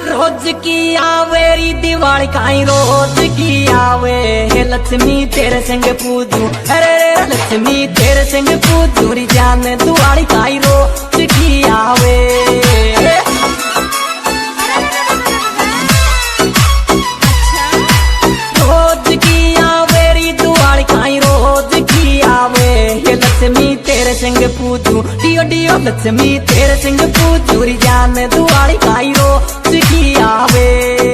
रोज की आवे री दिवाली काई रोज की आवे। हे लक्ष्मी तेरे संग पूजू, अरे लक्ष्मी तेरे संग पूजू री जान दिवाली काई रोज की आवे। रोज की आवे री दिवाली काई रोज की आवे। हे लक्ष्मी तेरे संग पूजू, डियो डियो लक्ष्मी तेरे संग पूजू री जान दिवाली काई रोज की आवे।